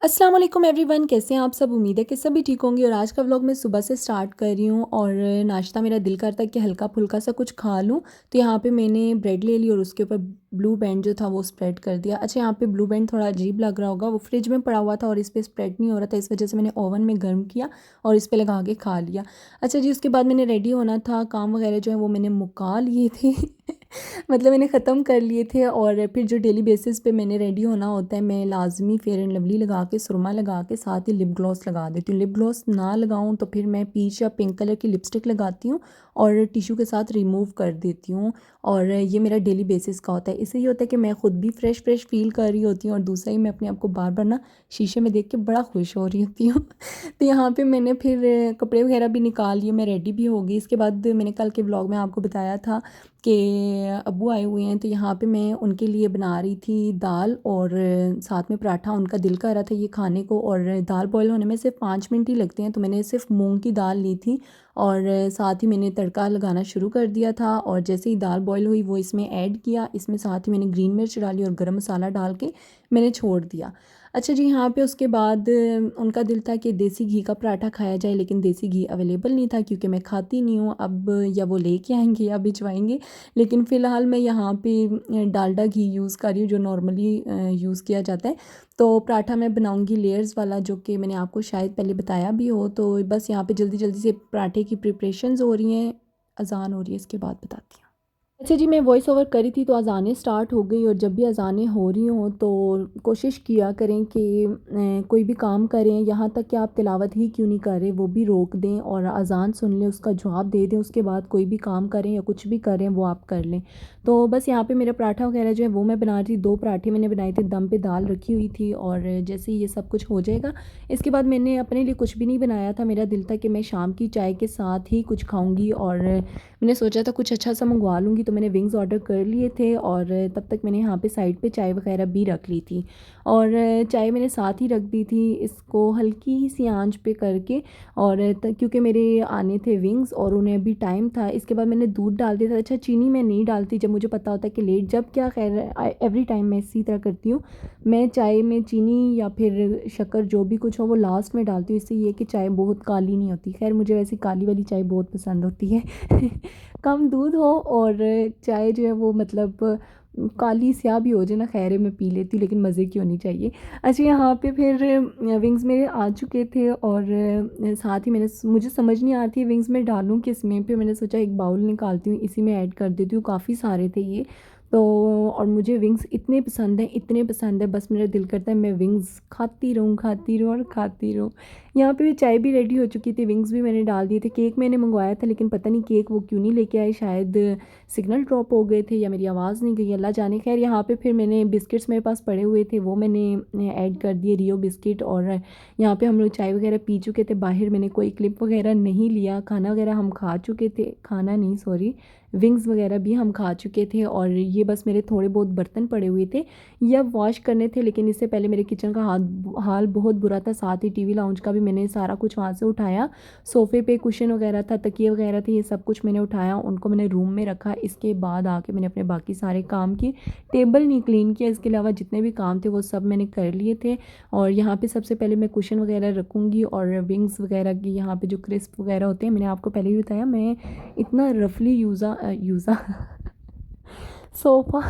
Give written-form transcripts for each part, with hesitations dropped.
अस्सलाम वालेकुम एवरीवन, कैसे हैं आप सब। उम्मीद है कि सभी ठीक होंगे। और आज का व्लॉग मैं सुबह से स्टार्ट कर रही हूँ और नाश्ता मेरा दिल करता है कि हल्का फुल्का सा कुछ खा लूँ। तो यहाँ पे मैंने ब्रेड ले ली और उसके ऊपर ब्लू बैंड जो था वो स्प्रेड कर दिया। अच्छा, यहाँ पे ब्लू बैंड थोड़ा अजीब लग रहा होगा, वो फ्रिज में पड़ा हुआ था और इस पर स्प्रेड नहीं हो रहा था, इस वजह से मैंने ओवन में गर्म किया और इस पर लगा के खा लिया। अच्छा जी, उसके बाद मैंने रेडी होना था, काम वगैरह जो है वो मैंने मुका लिए थे मतलब मैंने ख़त्म कर लिए थे। और फिर जो डेली बेसिस पे मैंने रेडी होना होता है, मैं लाजमी फेयर एंड लवली लगा के, सुरमा लगा के, साथ ही लिप ग्लॉस लगा देती हूँ। लिप ग्लॉस ना लगाऊँ तो फिर मैं पीच या पिंक कलर की लिपस्टिक लगाती हूँ और टिश्यू के साथ रिमूव कर देती हूँ। और ये मेरा डेली बेसिस का होता है। इससे ये होता है कि मैं ख़ुद भी फ्रेश फ्रेश फील कर रही होती हूँ और दूसरा ही मैं अपने आप को बार बार ना शीशे में देख के बड़ा खुश हो रही होती हूँ तो यहाँ पे मैंने फिर कपड़े वगैरह भी निकाल लिए, मैं रेडी भी हो गई। इसके बाद मैंने कल के व्लॉग में आपको बताया था कि अब्बू आए हुए हैं, तो यहाँ पे मैं उनके लिए बना रही थी दाल और साथ में पराठा। उनका दिल कर रहा था ये खाने को और दाल बॉयल होने में सिर्फ 5 मिनट ही लगते हैं, तो मैंने सिर्फ मूंग की दाल ली थी और साथ ही मैंने तड़का लगाना शुरू कर दिया था। और जैसे ही दाल बॉयल हुई वो इसमें ऐड किया, इसमें साथ ही मैंने ग्रीन मिर्च डाली और गरम मसाला डाल के मैंने छोड़ दिया। अच्छा जी, यहाँ पे उसके बाद उनका दिल था कि देसी घी का पराठा खाया जाए, लेकिन देसी घी अवेलेबल नहीं था क्योंकि मैं खाती नहीं हूँ। अब या वो लेके आएंगे या भिजवाएंगे, लेकिन फ़िलहाल मैं यहाँ पे डालडा घी यूज़ कर रही हूँ जो नॉर्मली यूज़ किया जाता है। तो पराठा मैं बनाऊँगी लेयर्स वाला, जो कि मैंने आपको शायद पहले बताया भी हो। तो बस यहाँ पे जल्दी जल्दी से पराठे की प्रिपरेशंस हो रही हैं। अज़ान हो रही है, इसके बाद बताती हूँ। अच्छा जी, मैं वॉइस ओवर करी थी तो अज़ानें स्टार्ट हो गई। और जब भी अज़ानें हो रही हों तो कोशिश किया करें कि कोई भी काम करें, यहाँ तक कि आप तिलावत ही क्यों नहीं कर रहे वो भी रोक दें और अज़ान सुन लें, उसका जवाब दे दें, उसके बाद कोई भी काम करें या कुछ भी करें वो आप कर लें। तो बस यहाँ पे मेरा पराठा वगैरह जो है वो मैं बना रही थी। 2 पराठे मैंने बनाए थे, दम पे दाल रखी हुई थी। और जैसे ही ये सब कुछ हो जाएगा, इसके बाद मैंने अपने लिए कुछ भी नहीं बनाया था। मेरा दिल था कि मैं शाम की चाय के साथ ही कुछ खाऊँगी और मैंने सोचा था कुछ अच्छा सा मंगवा लूँगी, तो मैंने विंग्स ऑर्डर कर लिए थे और तब तक मैंने यहाँ पे साइड पे चाय वगैरह भी रख ली थी। और चाय मैंने साथ ही रख दी थी, इसको हल्की सी आंच पे करके। और क्योंकि मेरे आने थे विंग्स और उन्हें अभी टाइम था। इसके बाद मैंने दूध डाल दिया था। अच्छा, चीनी मैं नहीं डालती जब मुझे पता होता है कि लेट, जब क्या, खैर एवरी टाइम मैं इसी तरह करती हूँ। मैं चाय में चीनी या फिर शक्कर जो भी कुछ हो वो लास्ट में डालती हूँ। इससे ये कि चाय बहुत काली नहीं होती। खैर मुझे वैसे काली वाली चाय बहुत पसंद होती है कम दूध हो और चाय जो है वो मतलब काली स्याह भी हो जाए ना, खैर है मैं पी लेती हूँ, लेकिन मज़े की होनी चाहिए। अच्छा, यहाँ पे फिर विंग्स मेरे आ चुके थे और साथ ही मुझे समझ नहीं आ रही थी विंग्स में डालूँ किस में। फिर मैंने सोचा एक बाउल निकालती हूँ, इसी में ऐड कर देती हूँ। काफ़ी सारे थे ये तो। और मुझे विंग्स इतने पसंद हैं, इतने पसंद है, बस मेरा दिल करता है मैं विंग्स खाती रहूँ, खाती रहूँ और खाती रहूँ। यहाँ पे चाय भी रेडी हो चुकी थी, विंग्स भी मैंने डाल दिए थे। केक मैंने मंगवाया था, लेकिन पता नहीं केक वो क्यों नहीं लेके आए, शायद सिग्नल ड्रॉप हो गए थे या मेरी आवाज़ नहीं गई, अल्लाह जाने। खैर यहाँ पे फिर मैंने बिस्किट्स मेरे पास पड़े हुए थे, वो मैंने ऐड कर दिए, रियो बिस्किट। और यहाँ पे हम लोग चाय वगैरह पी चुके थे बाहर, मैंने कोई क्लिप वगैरह नहीं लिया। खाना वगैरह हम खा चुके थे, खाना नहीं सॉरी, विंग्स वगैरह भी हम खा चुके थे। और ये बस मेरे थोड़े बहुत बर्तन पड़े हुए थे, ये अब वॉश करने थे। लेकिन इससे पहले मेरे किचन का हाल बहुत बुरा था। साथ ही टीवी लाउंज का भी मैंने सारा कुछ वहाँ से उठाया। सोफ़े पे कुशन वगैरह था, तकिए वगैरह थे, ये सब कुछ मैंने उठाया, उनको मैंने रूम में रखा। इसके बाद आके मैंने अपने बाकी सारे काम किए। टेबल नहीं क्लीन किया, इसके अलावा जितने भी काम थे वो सब मैंने कर लिए थे। और यहाँ पे सबसे पहले मैं कुशन वगैरह रखूँगी और विंग्स वगैरह की यहाँ पे जो क्रिस्प वगैरह होते हैं, मैंने आपको पहले भी बताया मैं इतना रफली यूज़ा सोफ़ा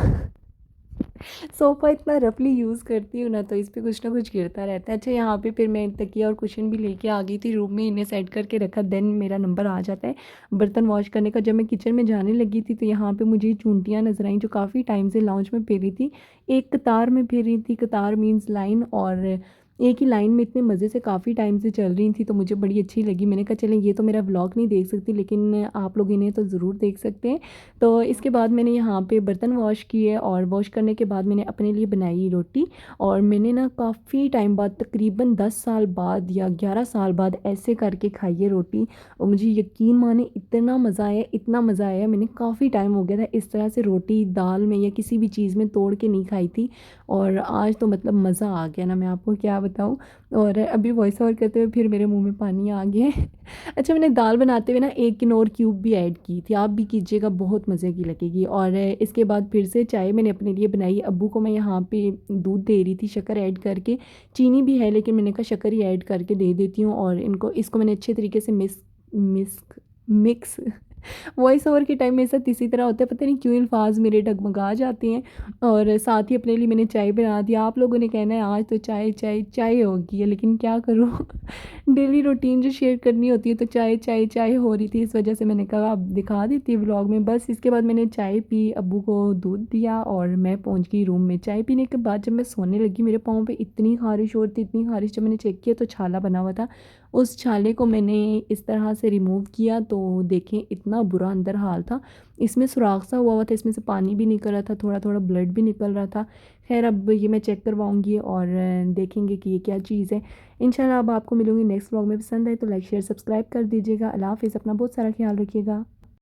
सोफ़ा इतना रफली यूज़ करती हूँ ना, तो इस पे कुछ ना कुछ गिरता रहता है। अच्छा, यहाँ पे फिर मैं तकिया और कुशन भी लेके आ गई थी रूम में, इन्हें सेट करके रखा, देन मेरा नंबर आ जाता है बर्तन वॉश करने का। जब मैं किचन में जाने लगी थी तो यहाँ पे मुझे चूंटियाँ नजर आई जो काफ़ी टाइम से लाउंज में फिर रही थी। एक कतार में फिर रही थी, कतार मीन्स लाइन, और एक ही लाइन में इतने मज़े से काफ़ी टाइम से चल रही थी, तो मुझे बड़ी अच्छी लगी। मैंने कहा चलें, ये तो मेरा व्लॉग नहीं देख सकती, लेकिन आप लोग इन्हें तो ज़रूर देख सकते हैं। तो इसके बाद मैंने यहाँ पे बर्तन वॉश किए और वॉश करने के बाद मैंने अपने लिए बनाई रोटी। और मैंने ना काफ़ी टाइम बाद, तकरीबन 10 साल बाद या 11 साल बाद ऐसे करके खाई है रोटी। और मुझे यकीन माने इतना मज़ा आया, इतना मज़ा आया, मैंने काफ़ी टाइम हो गया था इस तरह से रोटी दाल में या किसी भी चीज़ में तोड़ के नहीं खाई थी। और आज तो मतलब मज़ा आ गया ना, मैं आपको क्या बताऊँ। और अभी वॉइस ओवर करते हुए फिर मेरे मुँह में पानी आ गया है। अच्छा, मैंने दाल बनाते हुए ना 1 किनौर क्यूब भी ऐड की थी, आप भी कीजिएगा, बहुत मज़े की लगेगी। और इसके बाद फिर से चाय मैंने अपने लिए बनाई, अब्बू को मैं यहाँ पे दूध दे रही थी शक्कर ऐड करके, चीनी भी है लेकिन मैंने कहा शक्कर ही ऐड करके दे देती हूँ। और इसको मैंने अच्छे तरीके से मिस्क मिक्स वॉइस ओवर के टाइम मेरे साथ इसी तरह होता है, पता नहीं क्यों अल्फाज मेरे डगमगा जाते हैं। और साथ ही अपने लिए मैंने चाय बना दी। आप लोगों ने कहना है आज तो चाय चाय चाय होगी है, लेकिन क्या करूँ डेली रूटीन जो शेयर करनी होती है तो चाय चाय चाय हो रही थी, इस वजह से मैंने कहा आप दिखा देती है व्लॉग में। बस इसके बाद मैंने चाय पी, अब्बू को दूध दिया और मैं पहुंच गई रूम में। चाय पीने के बाद जब मैं सोने लगी मेरे पाँव पे इतनी ख़ारिश हो रही थी, इतनी ख़ारिश, जब मैंने चेक किया तो छाला बना हुआ था। उस छाले को मैंने इस तरह से रिमूव किया तो देखें इतना बुरा अंदर हाल था, इसमें सुराख सा हुआ था, इसमें से पानी भी निकल रहा था, थोड़ा थोड़ा ब्लड भी निकल रहा था। खैर अब ये मैं चेक करवाऊंगी और देखेंगे कि ये क्या चीज़ है। इंशाल्लाह अब आपको मिलूंगी नेक्स्ट व्लॉग में। पसंद आए तो लाइक शेयर सब्सक्राइब कर दीजिएगा। अल्लाह हाफ़िज़, अपना बहुत सारा ख्याल रखिएगा।